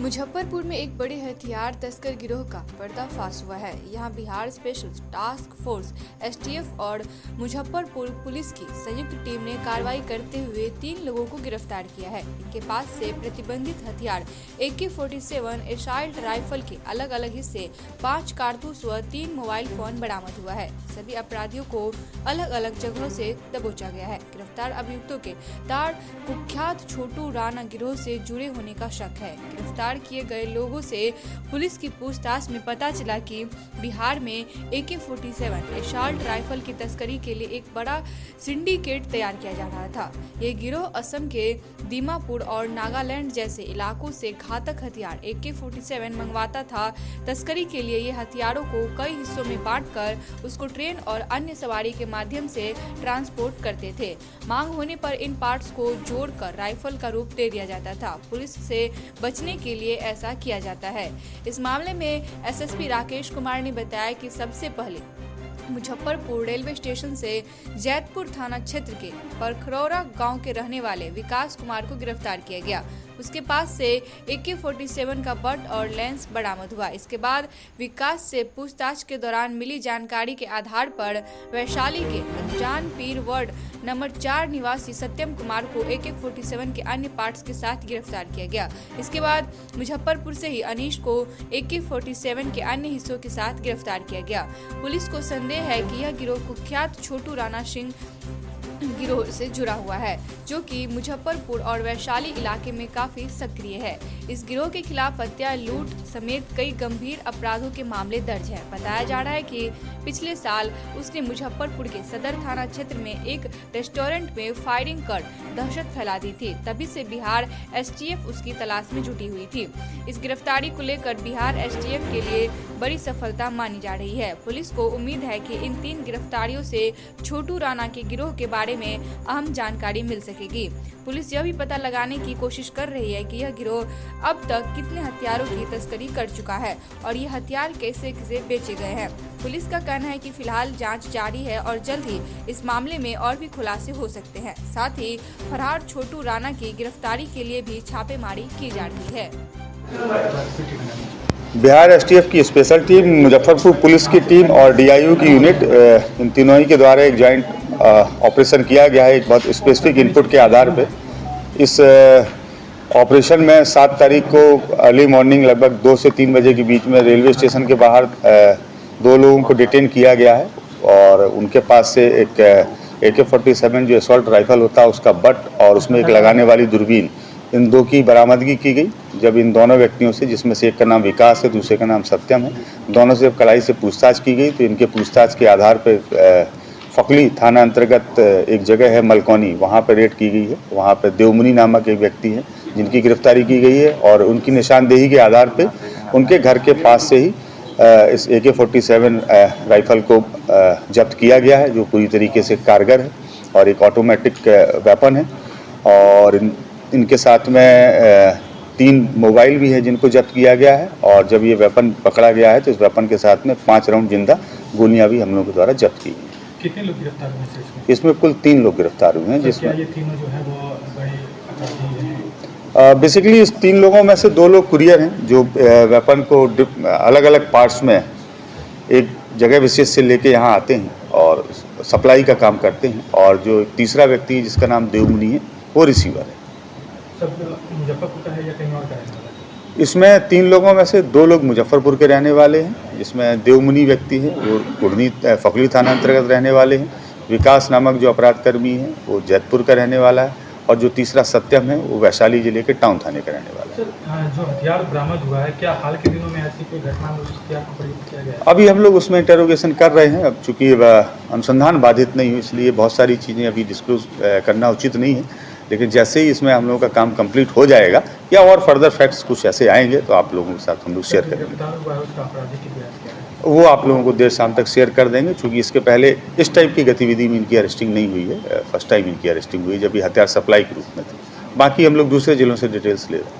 मुजफ्फरपुर में एक बड़े हथियार तस्कर गिरोह का पर्दाफाश हुआ है। यहां Bihar special task force STF और मुजफ्फरपुर पुलिस की संयुक्त टीम ने कार्रवाई करते हुए 3 लोगों को गिरफ्तार किया है। इनके पास से प्रतिबंधित हथियार AK-47 एसाल्ट राइफल के अलग अलग हिस्से, 5 कारतूस व 3 मोबाइल फोन बरामद हुआ है। सभी अपराधियों को अलग अलग जगहों से दबोचा गया है। गिरफ्तार अभियुक्तों के तार कुख्यात छोटू राणा गिरोह से जुड़े होने का शक है। गिरफ्तार किए गए लोगों से पुलिस की पूछताछ में पता चला कि बिहार में AK-47 एसाल्ट राइफल की तस्करी के लिए एक बड़ा सिंडिकेट तैयार किया जा रहा था। ये गिरोह असम के दीमापुर और नागालैंड जैसे इलाकों से घातक हथियार AK-47 मंगवाता था। तस्करी के लिए ये हथियारों को कई हिस्सों में बांटकर उसको ट्रेन और अन्य सवारी के माध्यम से ट्रांसपोर्ट करते थे। मांग होने पर इन पार्ट्स को जोड़कर राइफल का रूप दे दिया जाता था। पुलिस से बचने के लिए ऐसा किया जाता है। इस मामले में SSP राकेश कुमार ने बताया कि सबसे पहले मुजफ्फरपुर रेलवे स्टेशन से जैतपुर थाना क्षेत्र के परखरौरा गांव के रहने वाले विकास कुमार को गिरफ्तार किया गया। उसके पास से AK-47 का बट और लेंस बरामद हुआ। इसके बाद विकास से पूछताछ के दौरान मिली जानकारी के आधार पर वैशाली के अनजान पीर वार्ड नंबर 4 निवासी सत्यम कुमार को AK-47 के अन्य पार्ट्स के साथ गिरफ्तार किया गया। इसके बाद मुजफ्फरपुर से ही अनीश को AK-47 के अन्य हिस्सों के साथ गिरफ्तार किया गया। पुलिस को संदेह है कि यह गिरोह कुख्यात छोटू राणा सिंह गिरोह से जुड़ा हुआ है, जो कि मुजफ्फरपुर और वैशाली इलाके में काफी सक्रिय है। इस गिरोह के खिलाफ हत्या, लूट समेत कई गंभीर अपराधों के मामले दर्ज हैं। बताया जा रहा है कि पिछले साल उसने मुजफ्फरपुर के सदर थाना क्षेत्र में एक रेस्टोरेंट में फायरिंग कर दहशत फैला दी थी। तभी से बिहार STF उसकी तलाश में जुटी हुई थी। इस गिरफ्तारी को लेकर बिहार STF के लिए बड़ी सफलता मानी जा रही है। पुलिस को उम्मीद है कि इन 3 गिरफ्तारियों से छोटू राणा के गिरोह के बारे में अहम जानकारी मिल सकेगी। पुलिस यह भी पता लगाने की कोशिश कर रही है कि यह गिरोह अब तक कितने हथियारों की तस्करी कर चुका है और ये हथियार कैसे कैसे बेचे गए हैं। पुलिस का कहना है कि फिलहाल जांच जारी है और जल्द ही इस मामले में और भी खुलासे हो सकते हैं। साथ ही फरार छोटू राणा की गिरफ्तारी के लिए भी छापेमारी की जा रही है। बिहार STF की स्पेशल टीम, मुजफ्फरपुर पुलिस की टीम और DIU की यूनिट, इन तीनों ही के द्वारा एक जॉइंट ऑपरेशन किया गया है। एक बहुत स्पेसिफिक इनपुट के आधार पे इस ऑपरेशन में 7 तारीख को अर्ली मॉर्निंग लगभग 2 से 3 बजे के बीच में रेलवे स्टेशन के बाहर 2 लोगों को डिटेन किया गया है और उनके पास से एक AK-47 जो असॉल्ट राइफल होता है उसका बट और उसमें एक लगाने वाली दूरबीन, इन 2 की बरामदगी की गई। जब इन दोनों व्यक्तियों से, जिसमें से एक का नाम विकास है, दूसरे का नाम सत्यम है, दोनों से कड़ाई से पूछताछ की गई तो इनके पूछताछ के आधार पर फकली थाना अंतर्गत एक जगह है मलकौनी, वहाँ पर रेड की गई है। वहाँ पर देवमुनि नामक एक व्यक्ति है जिनकी गिरफ्तारी की गई है और उनकी निशानदेही के आधार पर उनके घर के पास से ही इस AK-47 राइफल को जब्त किया गया है, जो पूरी तरीके से कारगर है और एक ऑटोमेटिक वेपन है। और इनके साथ में 3 मोबाइल भी है जिनको जब्त किया गया है और जब ये वेपन पकड़ा गया है तो इस वेपन के साथ में 5 राउंड जिंदा गोलियां भी हम लोगों के द्वारा जब्त की गई। कितने लोग गिरफ्तार हुए हैं इसमें? कुल 3 लोग गिरफ्तार हुए हैं, जिसमें ये तीनों जो है वो बड़े अपराधी हैं। बेसिकली इस 3 लोगों में से 2 लोग कुरियर हैं जो वेपन को अलग अलग पार्ट्स में एक जगह विशेष से लेके यहाँ आते हैं और सप्लाई का काम करते हैं, और जो तीसरा व्यक्ति जिसका नाम देवमुनि है वो रिसीवर है। सब मुजफ्फरपुर का है या कहीं और का है? इसमें 3 लोगों में से 2 लोग मुजफ्फरपुर के रहने वाले हैं, जिसमें देवमुनि व्यक्ति है वो कुढ़नी फकली थाना अंतर्गत रहने वाले हैं। विकास नामक जो अपराधकर्मी है वो जैतपुर का रहने वाला है और जो तीसरा सत्यम है वो वैशाली जिले के टाउन थाने का रहने वाला है। सर, जो हथियार बरामद हुआ है, क्या हाल के दिनों में ऐसी कोई घटना में उस हथियार को प्रयुक्त किया गया है? अभी हम लोग उसमें इंटरोगेशन कर रहे हैं। अब चूँकि अनुसंधान बाधित नहीं हुई, इसलिए बहुत सारी चीज़ें अभी डिस्क्लोज करना उचित नहीं है। लेकिन जैसे ही इसमें हम लोगों का काम कंप्लीट हो जाएगा या और फर्दर फैक्ट्स कुछ ऐसे आएंगे तो आप लोगों के साथ हम लोग शेयर करेंगे। वो आप लोगों को देर शाम तक शेयर कर देंगे, क्योंकि इसके पहले इस टाइप की गतिविधि में इनकी अरेस्टिंग नहीं हुई है। फर्स्ट टाइम इनकी अरेस्टिंग हुई जब ये हथियार सप्लाई के रूप में थी। बाकी हम लोग दूसरे जिलों से डिटेल्स ले रहे हैं।